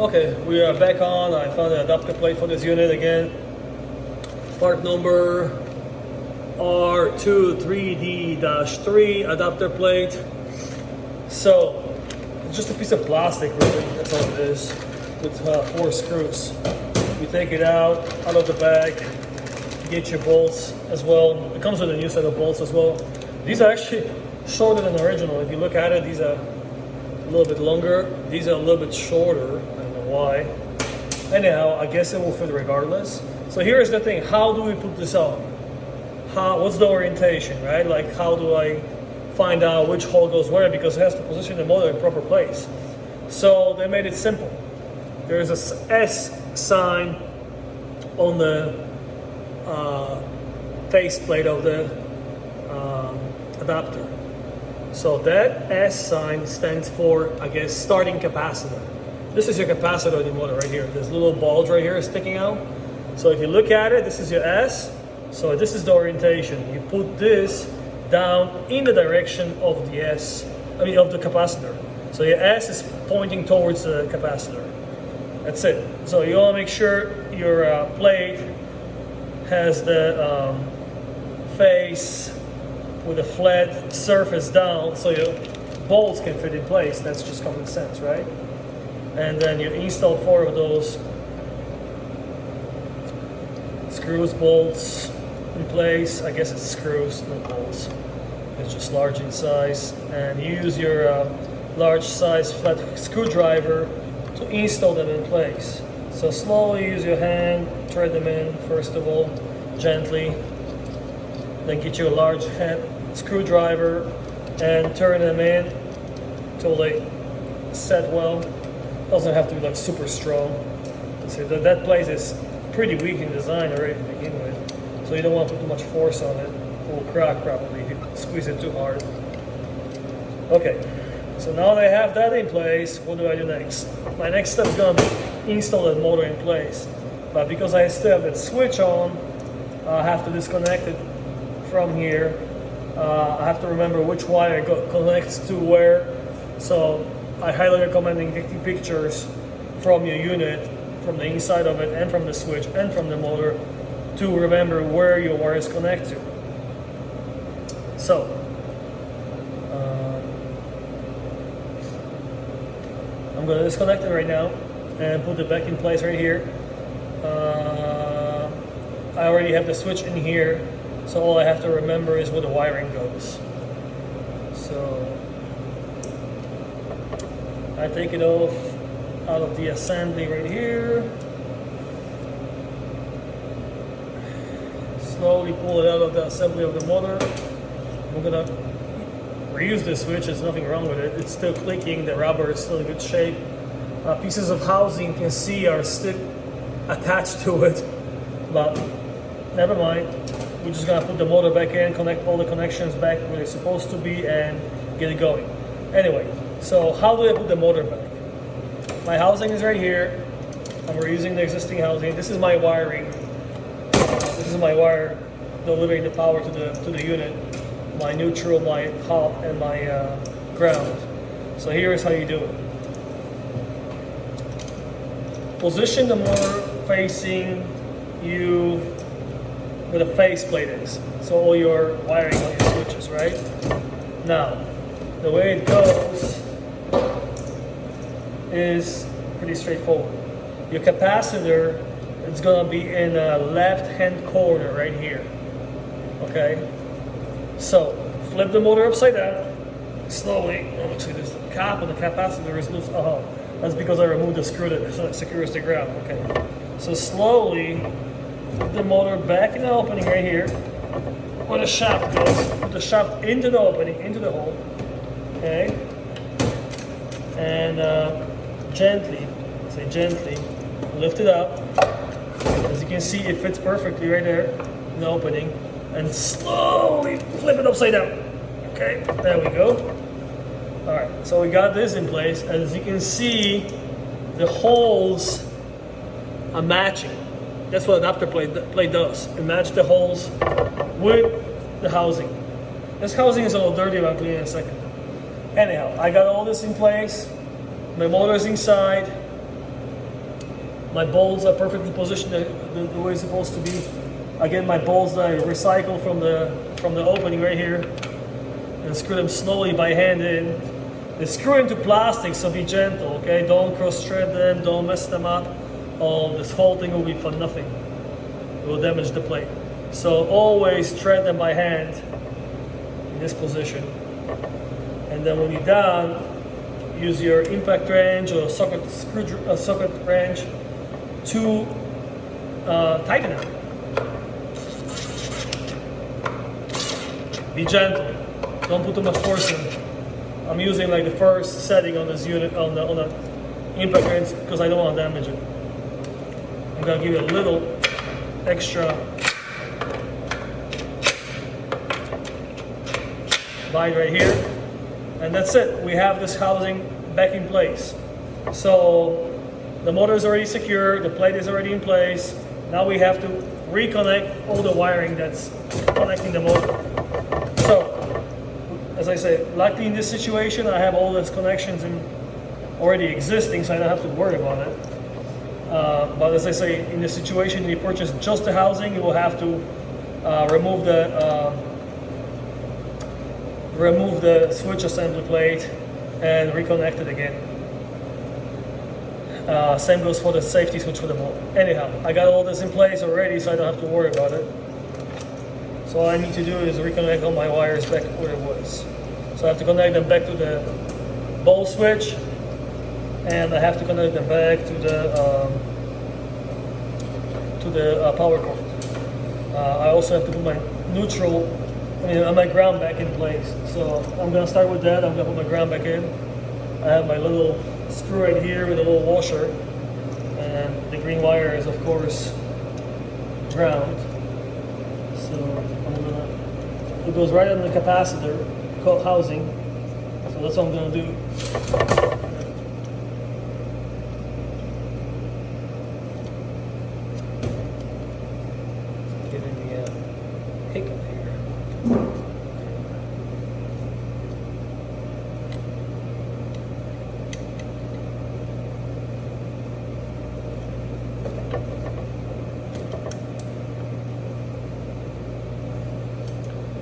Okay, we are back on. I found an adapter plate for this unit again. Part number r-2 3D-3 adapter plate. So, it's just a piece of plastic really, that's all it is, with 4 screws. You take it out of the bag, get your bolts as well. It comes with a new set of bolts as well. These are actually shorter than the original. If you look at it, these are a little bit longer. These are a little bit shorter. I don't know why. Anyhow, I guess it will fit regardless. So here's the thing. How do we put this on? What's the orientation, right? Like, how do I find out which hole goes where? Because it has to position the motor in proper place. So they made it simple. There's a S sign on the faceplate of the adapter. So that S sign stands for, I guess, starting capacitor. This is your capacitor of the motor right here. There's a little bulge right here sticking out. So if you look at it, this is your S. So this is the orientation. You put this down in the direction of the of the capacitor. So your S is pointing towards the capacitor. That's it. So you want to make sure your plate has the face with a flat surface down, so your bolts can fit in place. That's just common sense, right? And then you install 4 of those screws, bolts in place. I guess it's screws, not bolts. It's just large in size. And you use your large size flat screwdriver to install them in place. So slowly use your hand, thread them in first of all, gently. Then get you a large head screwdriver and turn them in until they set well. Doesn't have to be like super strong. See, that plate is pretty weak in design already to begin with, so you don't want to put too much force on it. It will crack probably if you squeeze it too hard. Okay, so now they have that in place. What do I do next? My next step is going to be install that motor in place, but because I still have that switch on, I have to disconnect it from here. I have to remember which wire connects to where, so I highly recommend taking pictures from your unit, from the inside of it, and from the switch, and from the motor, to remember where your wires connect to. So, I'm going to disconnect it right now and put it back in place right here. I already have the switch in here, so all I have to remember is where the wiring goes. So I take it off out of the assembly right here. Slowly pull it out of the assembly of the motor. I'm gonna reuse this switch. There's nothing wrong with it. It's still clicking. The rubber is still in good shape. Pieces of housing you can see are still attached to it, but never mind. We're just gonna put the motor back in, connect all the connections back where they're supposed to be, and get it going. Anyway, so how do I put the motor back? My housing is right here. I'm reusing the existing housing. This is my wiring. This is my wire delivering the power to the unit. My neutral, my top, and my ground. So here is how you do it. Position the motor facing you where the faceplate is. So all your wiring on your switches, right? Now, the way it goes is pretty straightforward. Your capacitor is going to be in the left-hand corner right here. Okay? So, flip the motor upside down, slowly. Oh, see, there's the cap on the capacitor is loose. Oh, that's because I removed the screw that secures the ground. Okay. So slowly, put the motor back in the opening right here, where the shaft goes. Put the shaft into the opening, into the hole. Okay. And gently lift it up. As you can see, it fits perfectly right there in the opening. And slowly flip it upside down. Okay, there we go. All right, so we got this in place. As you can see, the holes are matching. That's what adapter plate does. It matches the holes with the housing. This housing is a little dirty, but I'll clean it in a second. Anyhow, I got all this in place. My motor is inside. My bolts are perfectly positioned the way it's supposed to be. Again, my bolts that I recycle from the opening right here, and screw them slowly by hand in. They screw into plastic, so be gentle, okay? Don't cross-thread them, don't mess them up. This whole thing will be for nothing. It will damage the plate. So always thread them by hand in this position. And then when you're done, use your impact wrench or socket wrench to tighten it. Be gentle. Don't put too much force in. I'm using like the first setting on this unit on the impact wrench because I don't want to damage it. I'm gonna give it a little extra bite right here, and that's it. We have this housing back in place. So the motor is already secure, the plate is already in place. Now we have to reconnect all the wiring that's connecting the motor. So, as I say, luckily in this situation, I have all these connections already existing, so I don't have to worry about it. But as I say, in this situation, you purchase just the housing, you will have to remove the switch assembly plate and reconnect it again. Same goes for the safety switch for the motor. Anyhow, I got all this in place already, so I don't have to worry about it. So all I need to do is reconnect all my wires back where it was. So I have to connect them back to the ball switch, and I have to connect them back to the power cord. I also have to put my my ground back in place. So I'm gonna start with that. I'm gonna put my ground back in. I have my little screw right here with a little washer, and the green wire is of course ground. So it goes right on the capacitor housing. So that's what I'm gonna do. Getting the hiccup here.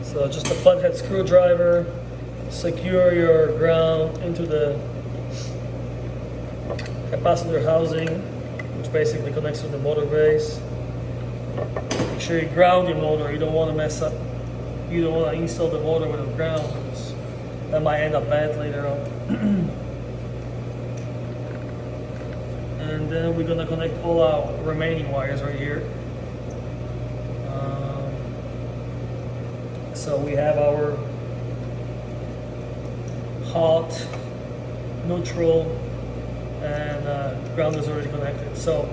So just a flathead screwdriver, secure your ground into the capacitor housing, which basically connects to the motor base. Make sure you ground your motor. You don't want to mess up. You don't want to install the motor without ground, because that might end up bad later on. And then we're gonna connect all our remaining wires right here. So we have our hot, neutral, and ground is already connected. So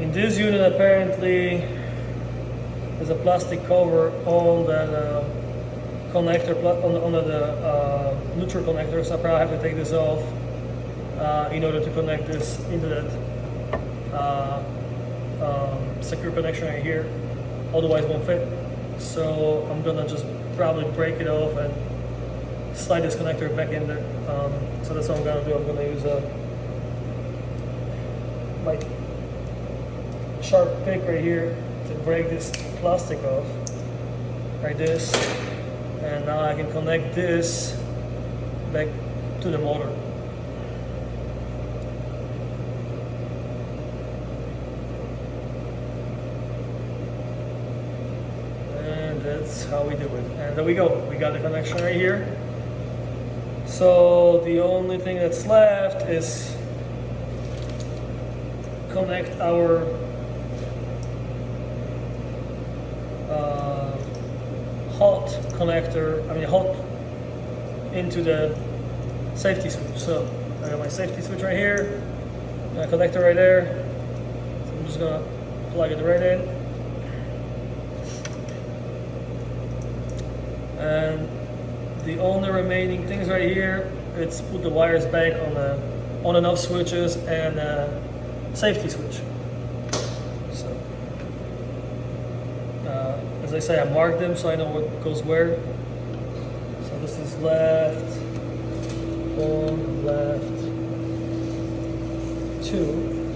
in this unit, apparently there's a plastic cover on that connector, on the neutral connector. So I probably have to take this off in order to connect this into that secure connection right here. Otherwise, it won't fit. So I'm gonna just probably break it off and slide this connector back in there. So that's what I'm gonna do. I'm gonna use my sharp pick right here to break this plastic off, like this. And now I can connect this back to the motor. That's how we do it. And there we go. We got the connection right here. So the only thing that's left is connect our hot into the safety switch. So I got my safety switch right here, my connector right there. So I'm just gonna plug it right in. And the only remaining things right here, it's put the wires back on the on and off switches and safety switch. So as I say, I marked them so I know what goes where. So this is left, 1, left, 2,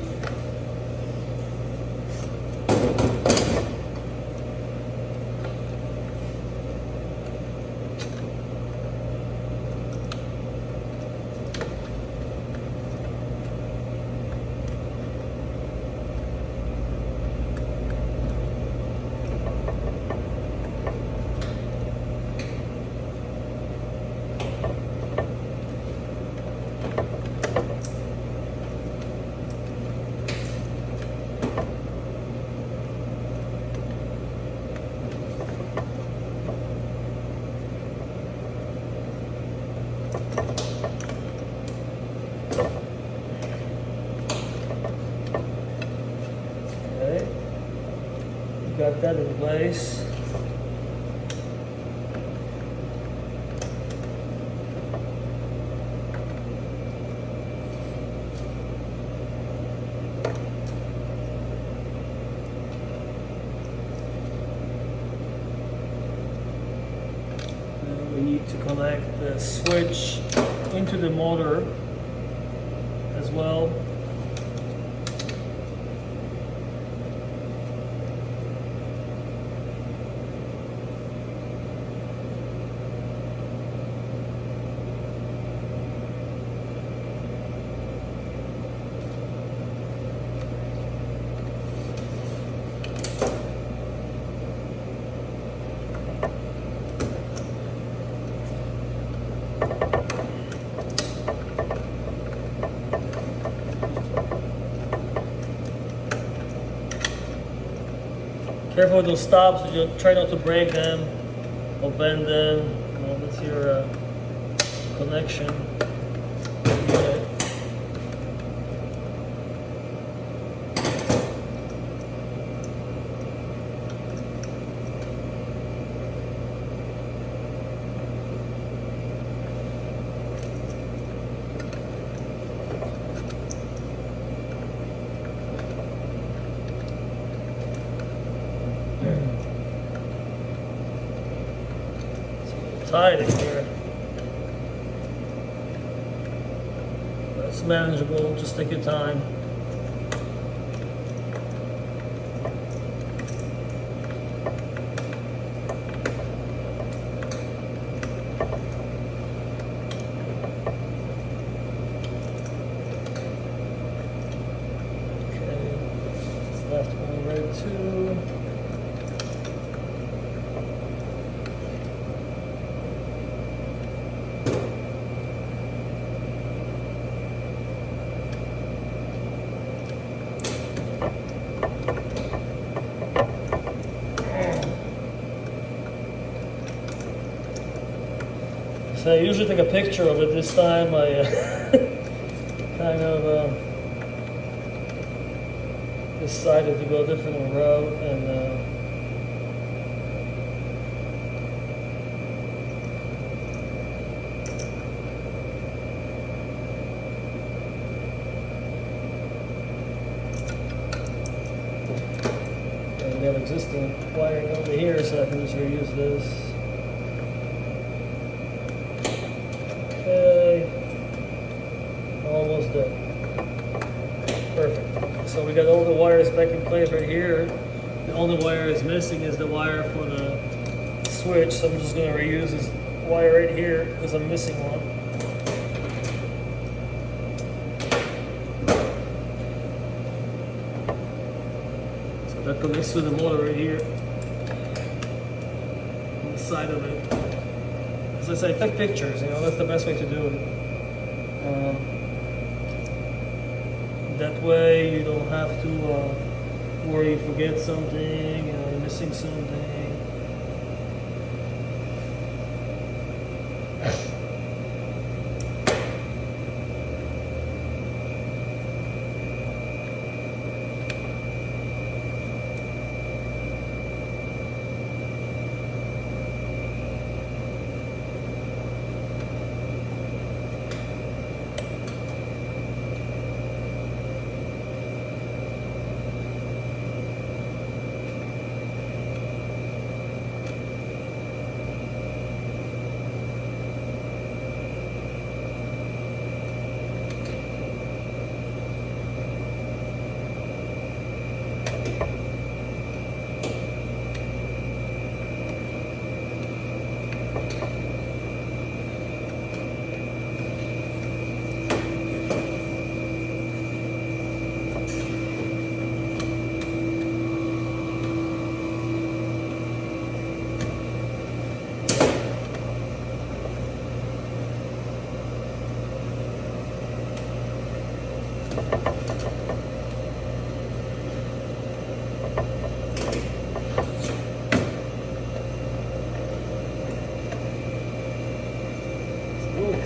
got that in place. We need to connect the switch into the motor as well. Careful with those stops, you try not to break them or bend them. Well, that's your connection unit. Tight in here. It's manageable, just take your time. Okay, left one, right two. So I usually take a picture of it. This time I kind of decided to go a different route and we have existing wiring over here, so I can just reuse this. Okay, almost done. Perfect. So we got all the wires back in place right here. The only wire is missing is the wire for the switch, so I'm just going to reuse this wire right here because I'm missing one. So that connects to the motor right here on the side of it. As I say, take pictures, you know, that's the best way to do it. That way you don't have to worry you forget something, you know, you're missing something.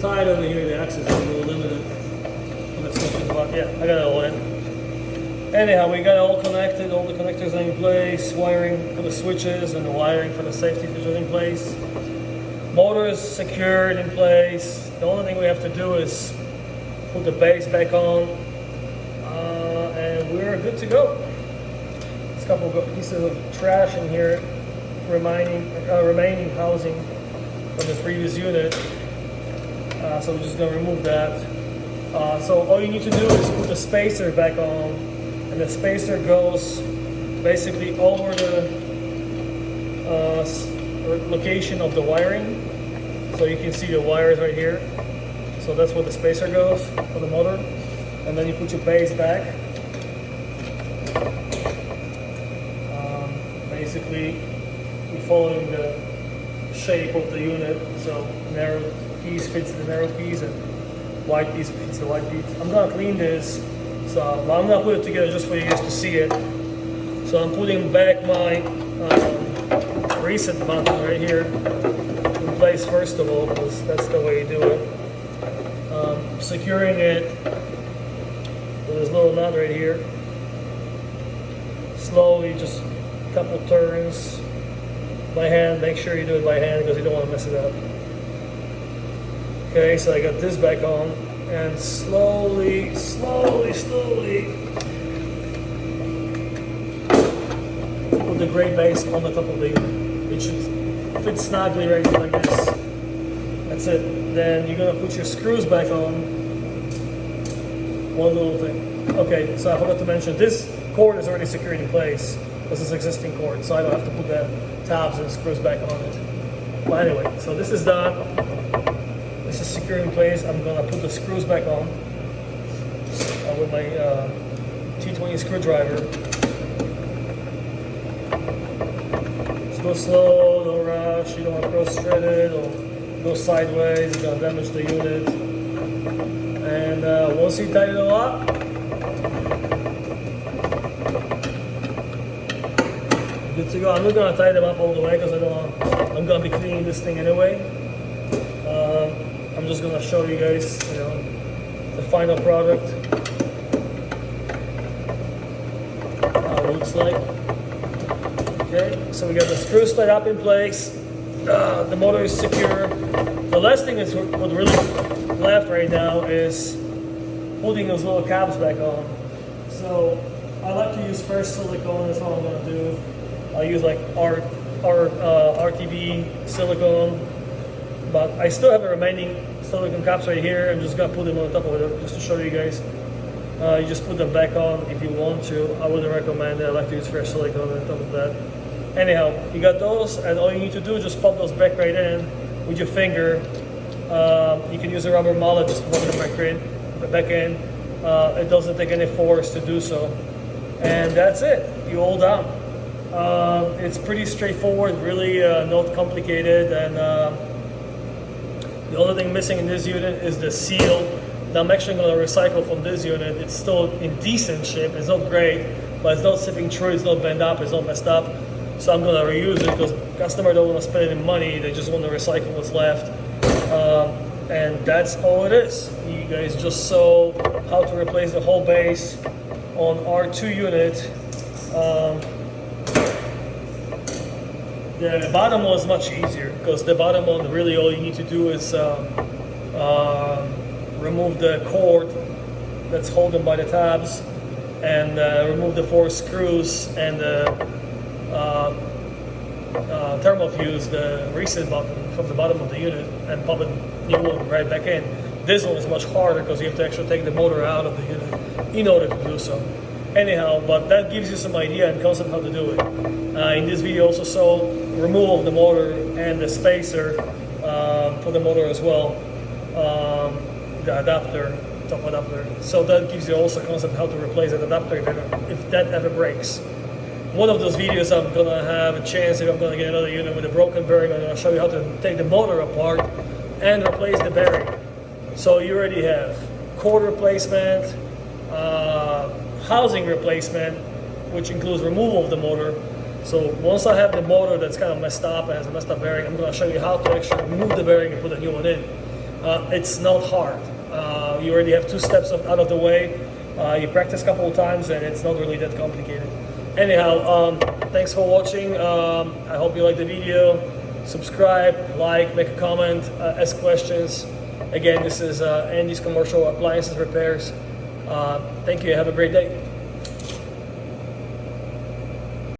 Tight over here, the axis is a little limited. Let's go through the box. Yeah, I got it all in. Anyhow, we got it all connected, all the connectors are in place, wiring for the switches and the wiring for the safety switches in place. Motor is secured in place. The only thing we have to do is put the base back on, and we're good to go. There's a couple of pieces of trash in here, remaining housing from the previous unit, so we're just going to remove that. So all you need to do is put the spacer back on, and the spacer goes basically over the location of the wiring. So you can see the wires right here. So that's where the spacer goes for the motor. And then you put your base back. Basically, you're following the shape of the unit. So narrow piece fits the narrow piece, and wide piece fits the wide piece. I'm gonna clean this, so I'm gonna put it together just for you guys to see it. So I'm putting back my reset button right here in place first of all, because that's the way you do it. Securing it with this little nut right here. Slowly, just a couple turns by hand. Make sure you do it by hand because you don't want to mess it up. Okay, so I got this back on, and slowly put the gray base on the top of the unit. It should fit snugly right like this. That's it. Then you're gonna put your screws back on. One little thing. Okay, so I forgot to mention, this cord is already secured in place. This is existing cord, so I don't have to put the tabs and screws back on it. But anyway, so this is done. This is secure in place. I'm gonna put the screws back on with my T20 screwdriver. Just go slow, don't rush. You don't want to go threaded or go sideways. It's gonna damage the unit. And once you tighten it all up, good to go. I'm not gonna tie them up all the way because I'm gonna be cleaning this thing anyway. I'm just gonna show you guys, the final product, how it looks like. Okay, so we got the screws tied up in place. The motor is secure. The last thing is what really left right now is putting those little caps back on. So I like to use fresh silicone. That's what I'm gonna do. I'll use like RTV silicone, but I still have the remaining silicone caps right here. I'm just gonna put them on top of it just to show you guys. You just put them back on if you want to. I wouldn't recommend it. I like to use fresh silicone on top of that. Anyhow, you got those, and all you need to do is just pop those back right in with your finger. You can use a rubber mallet just to pop them back in. It doesn't take any force to do so, and that's it. You're all done. It's pretty straightforward, really not complicated, and the only thing missing in this unit is the seal. Now I'm actually going to recycle from this unit. It's still in decent shape. It's not great, but it's not slipping through. It's not bent up. It's not messed up. So I'm going to reuse it because customers don't want to spend any money. They just want to recycle what's left. And that's all it is. You guys just saw how to replace the whole base on R2 unit. The bottom one is much easier because the bottom one, really all you need to do is remove the cord that's holding by the tabs, and remove the 4 screws and the thermal fuse, the reset button from the bottom of the unit, and pop a new one right back in. This one is much harder because you have to actually take the motor out of the unit in order to do so. Anyhow, but that gives you some idea and concept how to do it. In this video also saw removal of the motor and the spacer for the motor as well, the adapter, top adapter. So that gives you also concept how to replace that adapter if that ever breaks. One of those videos I'm gonna have a chance, if I'm gonna get another unit with a broken bearing, I'm gonna show you how to take the motor apart and replace the bearing. So you already have cord replacement, housing replacement, which includes removal of the motor. So once I have the motor that's kind of messed up and has a messed up bearing, I'm going to show you how to actually remove the bearing and put a new one in. It's not hard. You already have 2 steps out of the way. You practice a couple of times and it's not really that complicated. Anyhow, thanks for watching. I hope you liked the video. Subscribe, like, make a comment, ask questions. Again, this is Andy's Commercial Appliances Repairs. Thank you. Have a great day.